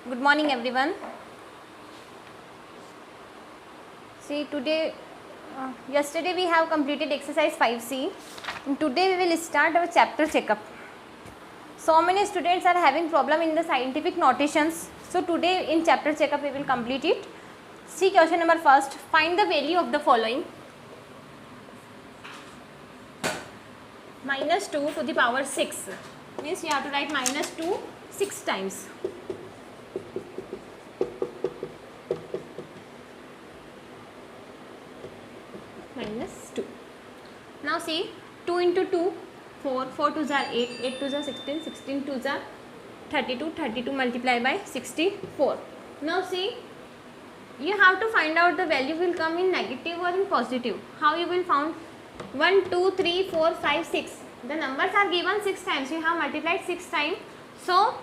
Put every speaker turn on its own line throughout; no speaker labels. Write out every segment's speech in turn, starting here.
Good morning everyone. See today, yesterday we have completed exercise 5C. And today we will start our chapter checkup. So many students are having problem in the scientific notations. So today in chapter checkup we will complete it. See question number first. Find the value of the following. Minus 2 to the power 6 means you have to write minus 2 6 times. Minus 2. Now see 2 into 2 4, 4 2s are 8, 8 2s are 16, 16 2s are 32, 32 multiplied by 64. Now see you have to find out the value will come in negative or in positive. How you will found 1, 2, 3, 4, 5, 6. The numbers are given 6 times. You have multiplied 6 times. So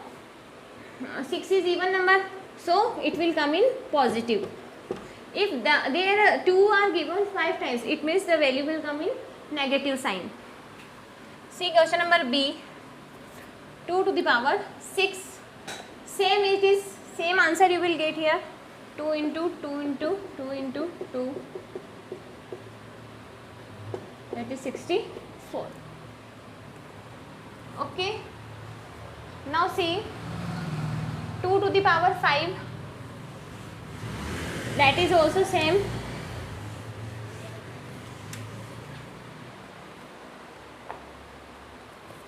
6 is even number. So it will come in positive. If there 2 are given 5 times, it means the value will come in negative sign. See question number B. 2 to the power 6. Same it is, same answer you will get here. 2 into 2 into 2 into 2. That is 64. Okay. Now see 2 to the power 5. That is also same.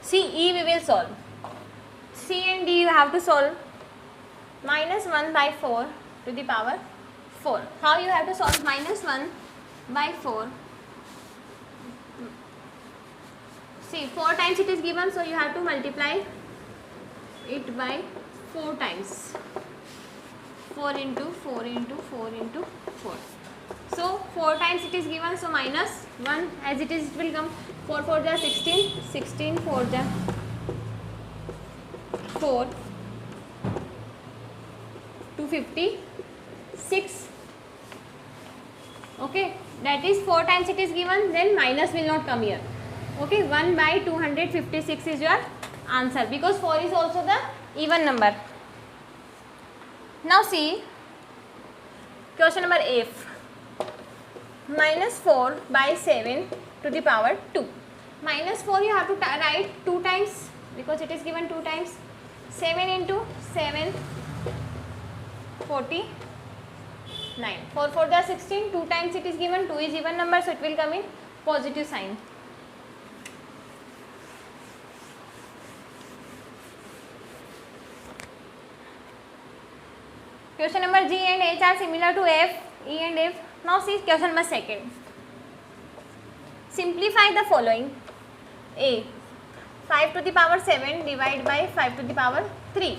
See E we will solve. C and D you have to solve. Minus 1 by 4 to the power 4. How you have to solve minus 1 by 4? See 4 times it is given, so you have to multiply it by 4 times. 4 into 4 into 4 into 4. So 4 times it is given, so minus 1 as it is it will come. 4 4 ja 16, 16 4 ja 4, 256. Okay, that is 4 times it is given, then minus will not come here. Okay, 1 by 256 is your answer because 4 is also the even number. Now see question number F. Minus 4 by 7 to the power 2. Minus 4 you have to write 2 times because it is given 2 times. 7 into 7, 49. 4 4 the 16, 2 times it is given, 2 is even number, so it will come in positive sign. Question number G and H are similar to F, E and F. Now see question number second. Simplify the following. A. 5 to the power 7 divided by 5 to the power 3.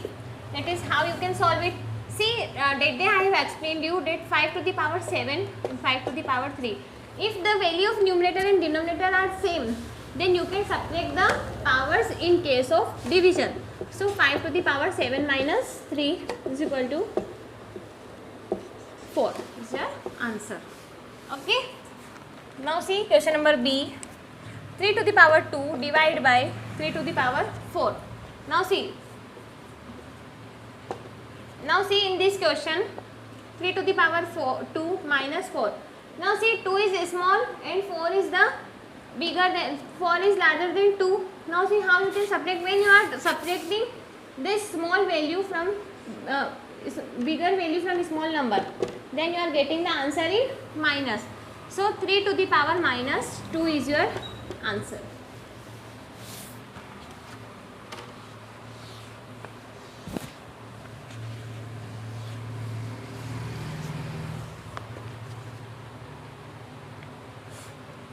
That is how you can solve it. See that day I have explained you that 5 to the power 7 and 5 to the power 3. If the value of numerator and denominator are same, then you can subtract the powers in case of division. So 5 to the power 7 minus 3 is equal to 4 is your answer. Okay. Now see question number B. 3 to the power 2 divided by 3 to the power 4. Now see in this question 3 to the power 2 minus 4. Now see 2 is small and 4 is the bigger than 4 is larger than 2. Now see how you can subtract. When you are subtracting this small value from bigger value from small number, then you are getting the answer in minus. So 3 to the power minus 2 is your answer.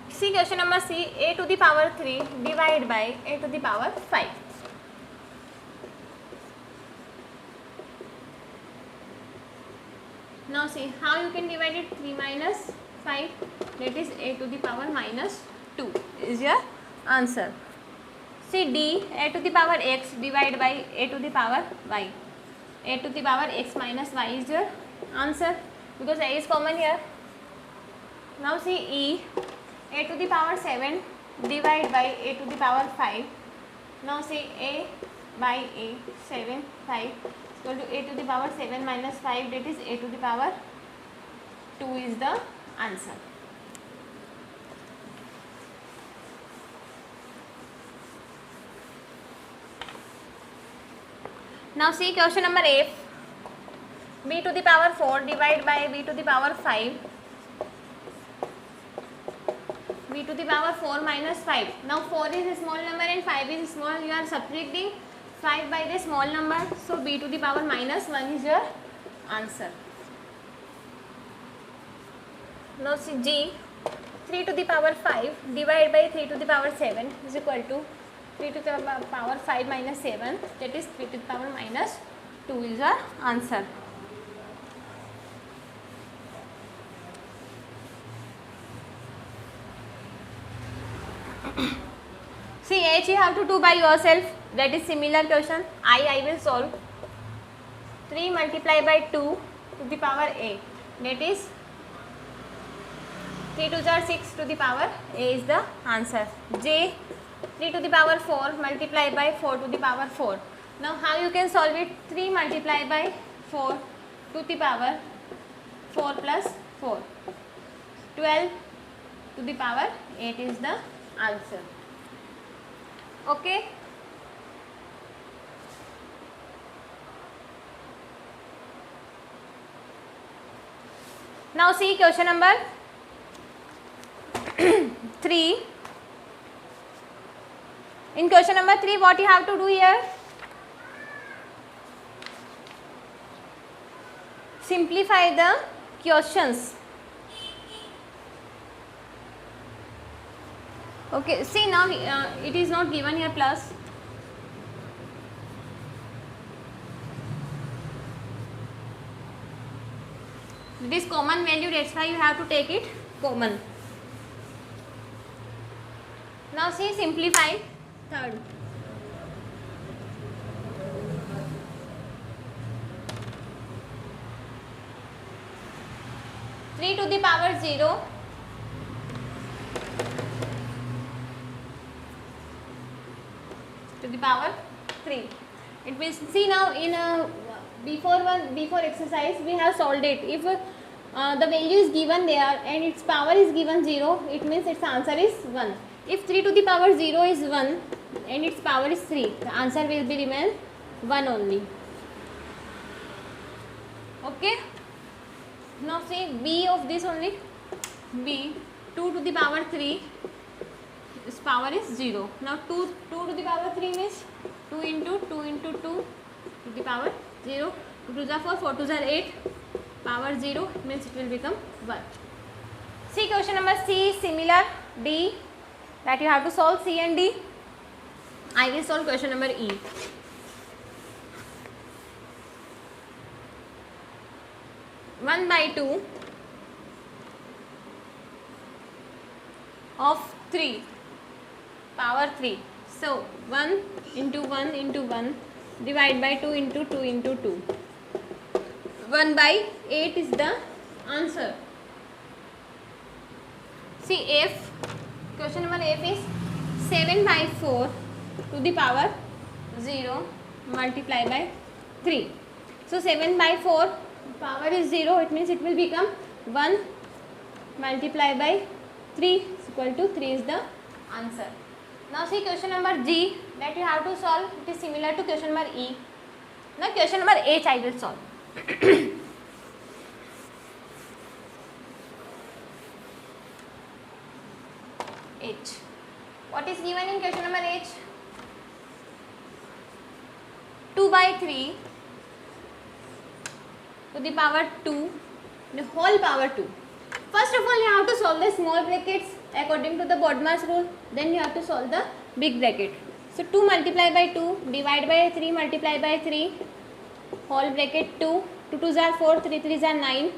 See question number C. A to the power 3 divided by A to the power 5. Now see how you can divide it. 3 minus 5, that is A to the power minus 2 is your answer. See D. A to the power x divided by A to the power y. A to the power x minus y is your answer because A is common here. Now see E. A to the power 7 divided by A to the power 5. Now see A by a 7 5 equal to a to the power 7 minus 5, that is a to the power 2 is the answer. Now see question number 8. b to the power 4 divided by b to the power 5, b to the power 4 minus 5. Now 4 is a small number and 5 is small. You are subtracting 5 by the small number. So b to the power minus 1 is your answer. Now see g, 3 to the power 5 divided by 3 to the power 7 is equal to 3 to the power 5 minus 7, that is 3 to the power minus 2 is our answer. See h you have to do by yourself, that is similar question. I will solve. 3 multiplied by 2 to the power a, that is 3 2s are 6 to the power a is the answer. J, 3 to the power 4 multiplied by 4 to the power 4. Now how you can solve it? 3 multiplied by 4 to the power 4 plus 4, 12 to the power 8 is the answer. Okay. Now see question number 3. In question number 3, what you have to do here? Simplify the questions. Okay, see now it is not given here plus. This common value, that's why you have to take it common. Now see simplify third. Three to the power 0 to the power 3. It means see now in before exercise we have solved it. If the value is given there and its power is given 0, it means its answer is 1. If 3 to the power 0 is 1 and its power is 3, the answer will be remain 1 only. Okay. Now see b of this only. B, 2 to the power 3, its power is 0. Now 2 to the power 3 means 2 into 2 into 2 to the power 0. 2 to the 4, 4 to the 8, power 0, means it will become 1. See question number C, similar. D, that you have to solve C and D. I will solve question number E. One by 2 of 3 power 3. So 1 into 1 into 1 divide by 2 into 2 into 2. 1 by 8 is the answer. See F, question number F is 7 by 4 to the power 0 multiplied by 3. So 7 by 4 power is 0, it means it will become 1 multiplied by 3 is equal to 3 is the answer. Now see question number G, that you have to solve. It is similar to question number E. Now question number H I will solve. H. What is given in question number H? 2 by 3 to the power 2, the whole power 2. First of all, you have to solve the small brackets according to the BODMAS rule. Then you have to solve the big bracket. So 2 multiplied by 2 divided by 3 multiplied by 3 whole bracket 2. 2 2s are 4, 3 3s are 9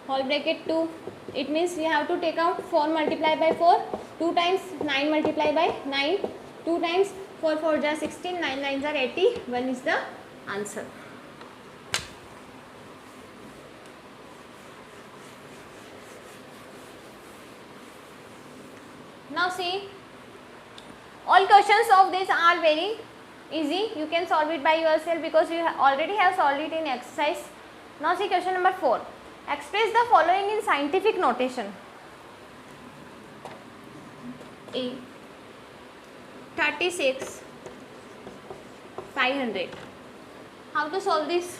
whole bracket 2. It means we have to take out 4 multiplied by 4, 2 times 9 multiplied by 9, 2 times 4 4s are 16, 9 9s are 80, 1 is the answer. Now see, all questions of this are very easy, you can solve it by yourself because you already have solved it in exercise. Now see question number 4. Express the following in scientific notation. A 36 500. How to solve this?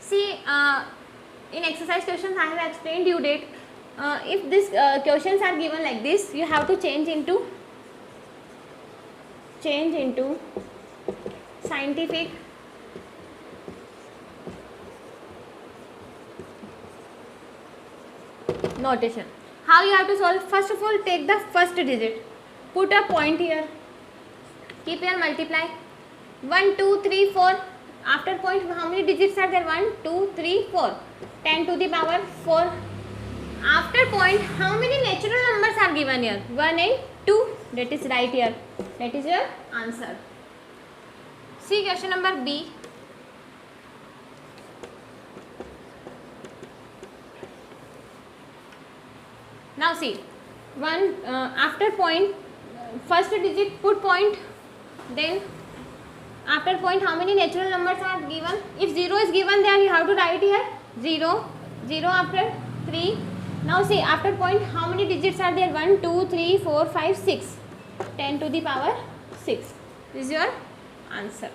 See, in exercise questions I have explained you that if these questions are given like this, you have to change into scientific notation. How you have to solve? First of all, take the first digit, put a point here, keep your multiply 1 2 3 4. After point, how many digits are there? 1 2 3 4, 10 to the power 4. After point, how many natural numbers are given here? 1 and 2. That is right here. That is your answer. See question number B. Now see, after point, first digit put point, then after point how many natural numbers are given? If 0 is given there, you have to write here 0, 0 after 3. Now see, after point how many digits are there? 1 2 3 4 5 6, 10 to the power 6. This is your answer.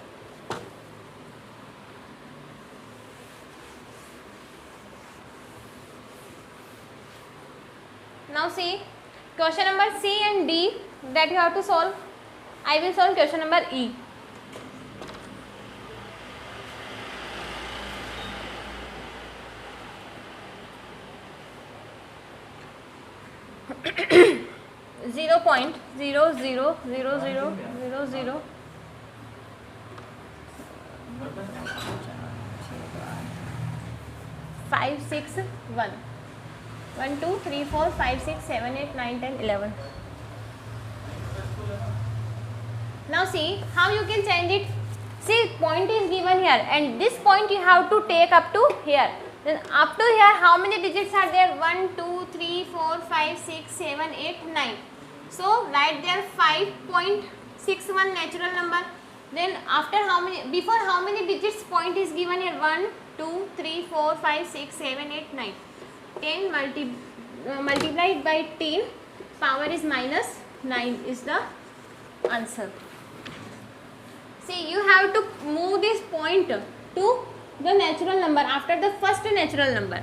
Now see, question number C and D that you have to solve. I will solve question number E. Zero point 0 0 0 0 0 0 5 6 1 1 2 3 4 5 6 7 8 9 10 11. Now see how you can change it. See, point is given here and this point you have to take up to here. Then up to here how many digits are there? 1 2 3 4 5 6 7 8 9. So write there 5.61 natural number. Then after how many, before how many digits point is given here? 1 2 3 4 5 6 7 8 9. 10 multiplied by 10, power is minus 9 is the answer. See, you have to move this point to the natural number after the first natural number.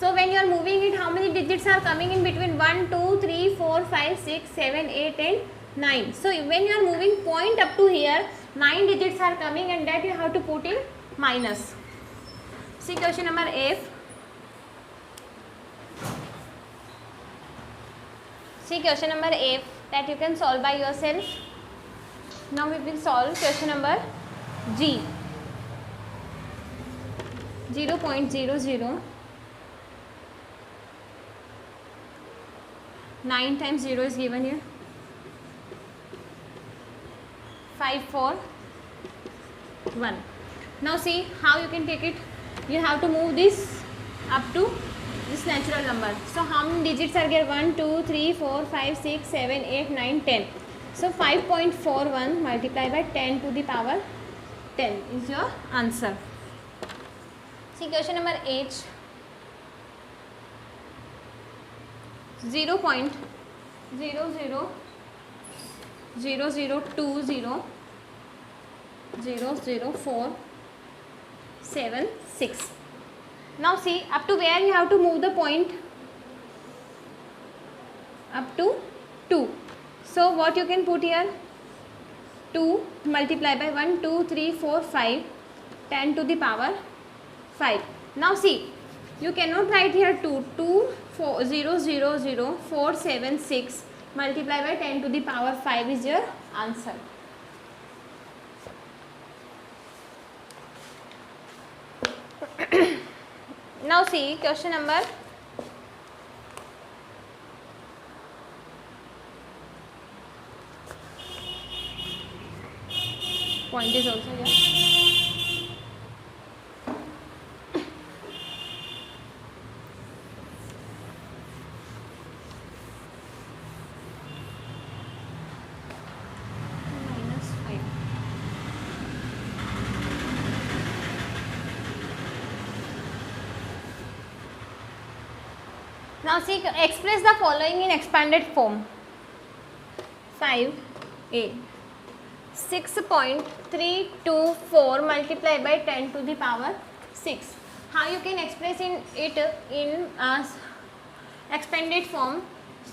So when you are moving it, how many digits are coming in between? 1 2 3 4 5 6 7 8 and 9. So when you are moving point up to here, 9 digits are coming and that you have to put in minus. See question number F. See question number F that you can solve by yourself. Now we will solve question number G. 0.00. 9 times 0 is given here. 5 4 1. Now see how you can take it. You have to move this up to this natural number. So how many digits are here? 1 2 3 4 5 6 7 8 9 10. So 5.41 multiplied by 10 to the power 10 is your answer. See question number H. 0.000020 00476. Now see up to where you have to move the point? Up to 2. So what you can put here? 2 multiplied by 1 2 3 4 5, 10 to the power 5. Now see, you cannot write here 2 476 multiplied by 10 to the power 5 is your answer. Now see question number point is also here. Now see, express the following in expanded form. 5a 6.324 multiplied by 10 to the power 6. How you can express it in expanded form?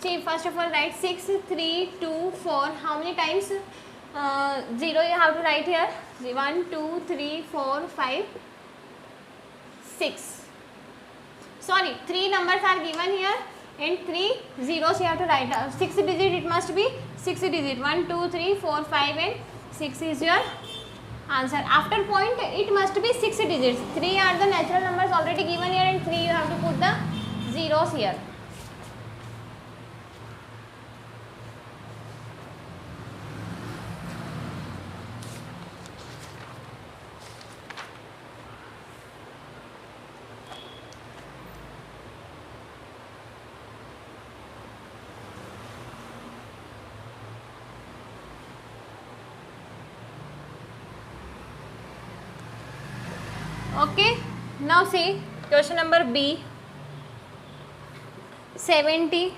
See, first of all write 6, 3, 2, 4. How many times 0 you have to write here? 1, 2, 3, 4, 5, 6. Sorry, 3 numbers are given here and 3 zeros you have to write. 6 digit it must be 6 digit. 1, 2, 3, 4, 5 and 6 is your answer. After point it must be 6 digits. 3 are the natural numbers already given here and 3 you have to put the zeros here. Okay, now see question number B. 70,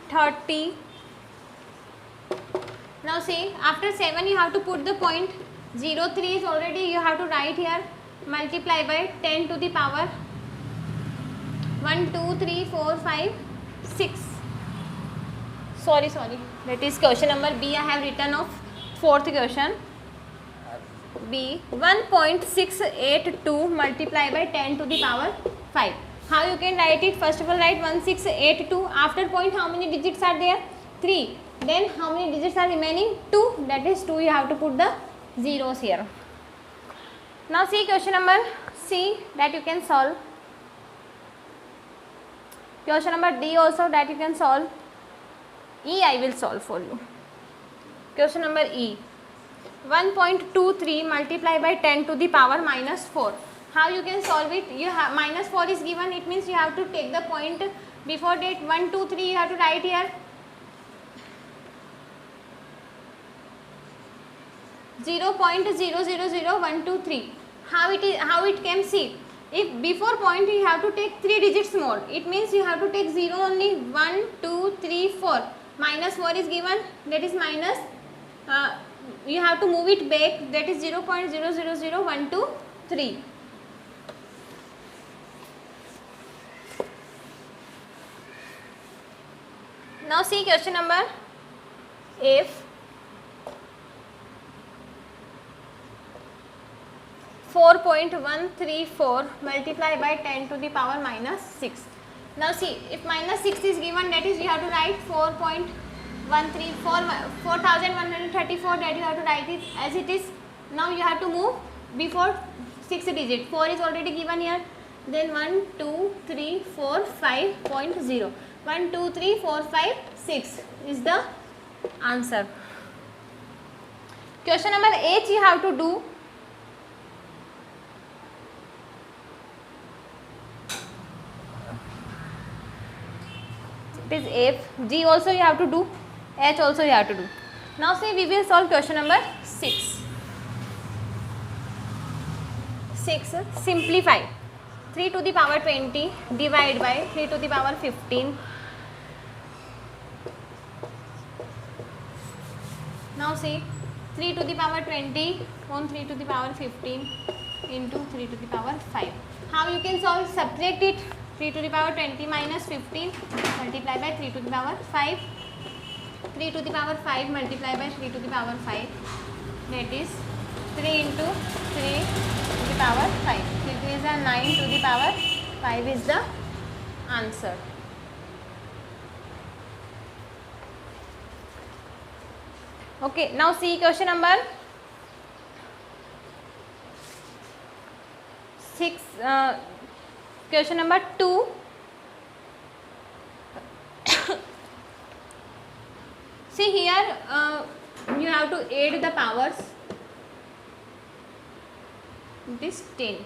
30. Now see, after 7 you have to put the point. 0, 3 is already you have to write here. Multiply by 10 to the power 1, 2, 3, 4, 5, 6. Sorry. That is question number B. I have written of fourth question. B 1.682 multiplied by 10 to the power 5. How you can write it? First of all write 1682. After point how many digits are there? 3. Then how many digits are remaining? 2. That is 2 you have to put the zeros here. Now see question number C that you can solve. Question number D also that you can solve. E I will solve for you. Question number E. 1.23 multiplied by 10 to the power minus 4. How you can solve it? You have minus 4 is given. It means you have to take the point before that 1, 2, 3 you have to write here. 0.000123. How it came? See, if before point you have to take 3 digits more. It means you have to take 0 only. 1, 2, 3, 4. Minus 4 is given. That is minus. You have to move it back, that is 0.000123. Now see question number F. 4.134 multiplied by 10 to the power minus 6. Now see, if minus 6 is given, that is you have to write 4134 that you have to write it as it is. Now you have to move before 6 digit. 4 is already given here. Then 1, 2, 3, 4, 5.0. 1, 2, 3, 4, 5, 6 is the answer. Question number H you have to do. It is F. G also you have to do. H also you have to do. Now see, we will solve question number 6. 6. Simplify. 3 to the power 20 divide by 3 to the power 15. Now see, 3 to the power 20 on 3 to the power 15 into 3 to the power 5. How you can solve? Subtract it. 3 to the power 20 minus 15 multiply by 3 to the power 5. 3 to the power 5 multiply by 3 to the power 5. That is 3 into 3 to the power 5. 3 is a 9 to the power 5 is the answer. Okay, now see question number 6. Question number 2. See here, you have to add the powers. This 10.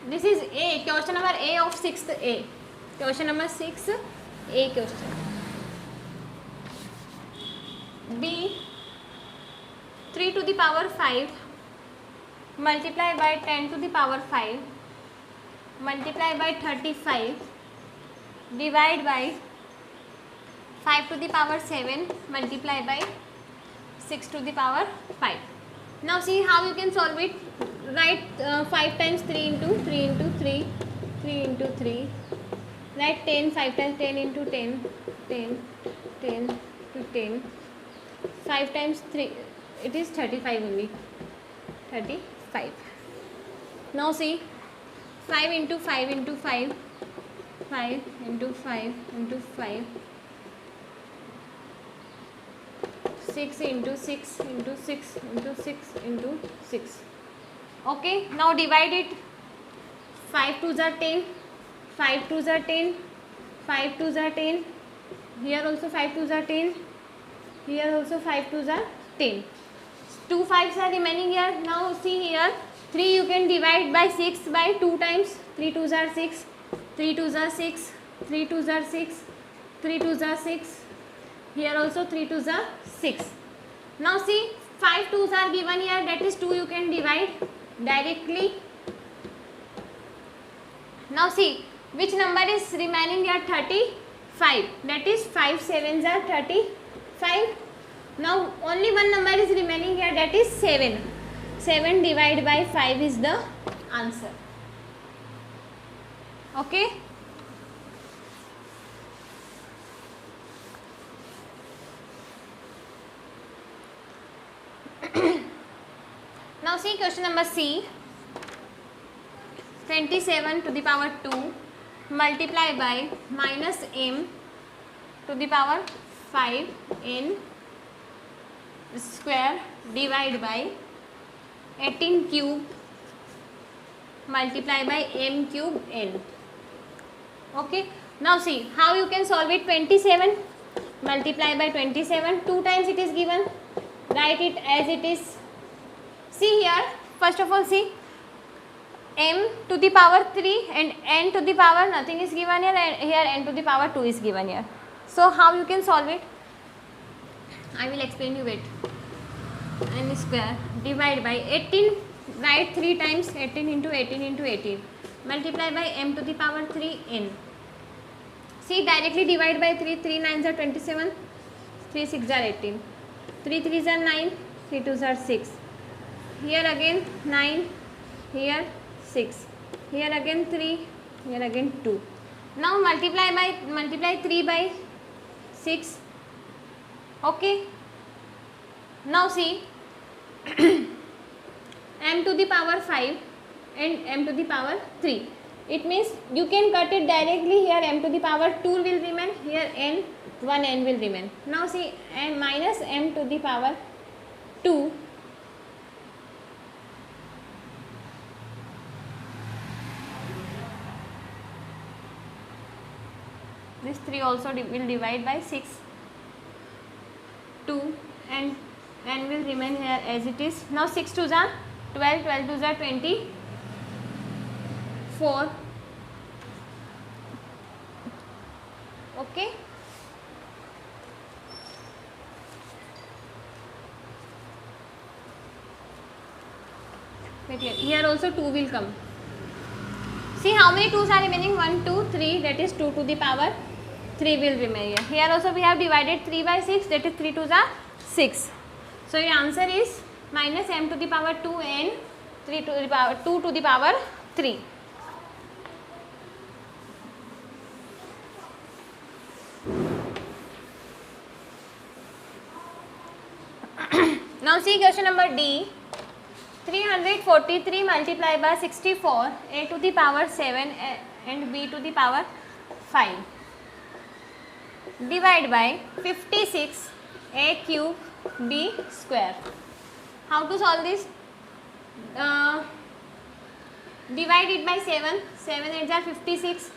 This is A. Question number A of 6th A. Question number 6 A question. B. 3 to the power 5 multiply by 10 to the power 5 multiply by 35 divide by 5 to the power 7 multiply by 6 to the power 5. Now see how you can solve it. Write 5 times 3 into 3 into 3, 3 into 3. Write 10, 5 times 10 into 10, 10, 10 to 10. 5 times 3, it is 35 only, 35. Now see 5 into 5 into 5, 5 into 5 into 5, 6 into 6 into 6 into 6 into 6. Okay, now divide it. 5 2s are 10, 5 2s are 10, 5 2s are 10. Here also 5 2s are 10. Here also 5 2s are 10. 2 5s are remaining here. Now see here 3 you can divide by 6 by 2 times. 3 2s are 6, 3 2s are 6, 3 2s are 6, 3 2s are 6. Here also 3 2s are 6. Now see 5 2s are given here, that is 2 you can divide directly. Now see which number is remaining here, 35, that is 5 7s are 35. Now only one number is remaining here, that is 7. 7 divided by 5 is the answer. Okay. Now see question number C. 27 to the power 2 multiply by minus m to the power 5 n square divide by 18 cube multiply by m cube n. Okay. Now see how you can solve it. 27 multiply by 27, 2 times it is given. Write it as it is. See here, first of all see m to the power 3 and n to the power nothing is given here, and here n to the power 2 is given here. So how you can solve it? I will explain you. Wait. N square divide by 18, write 3 times, 18 into 18 into 18 multiply by m to the power 3 n. See directly divide by 3, 3 9s are 27, 3 6s are 18, 3 3s are 9, 3 2s are 6. Here again 9, here 6, here again 3, here again 2. Now multiply 3 by 6. Okay. Now see m to the power 5 and m to the power 3. It means you can cut it directly. Here m to the power 2 will remain, here n, 1 n will remain. Now see m minus m to the power 2 this 3 also will divide by 6, 2 and n will remain here as it is. Now 6 2s are 12, 12 2s are 24. Okay. Wait here. Here also 2 will come. See how many 2s are remaining? 1 2 3, that is 2 to the power 3 will remain here. Here also we have divided 3 by 6, that is 3 2s are 6. So your answer is minus m to the power 2 and 3 to the power 2 to the power 3. Now see question number D. 343 multiplied by 64 a to the power 7 and b to the power 5 divide by 56 a cube b square. How to solve this? Divide it by 7, 7 8s are 56,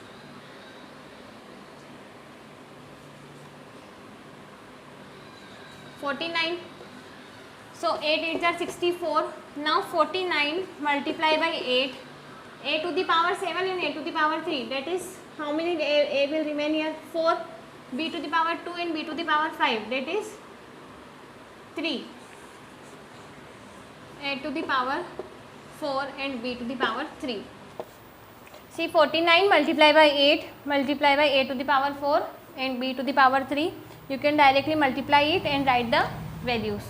49. So 8 8s are 64. Now 49 multiply by 8, a to the power 7 and a to the power 3. That is how many a will remain here? 4. B to the power 2 and b to the power 5. That is 3. A to the power 4 and b to the power 3. See 49 multiply by 8 multiply by a to the power 4 and b to the power 3. You can directly multiply it and write the values.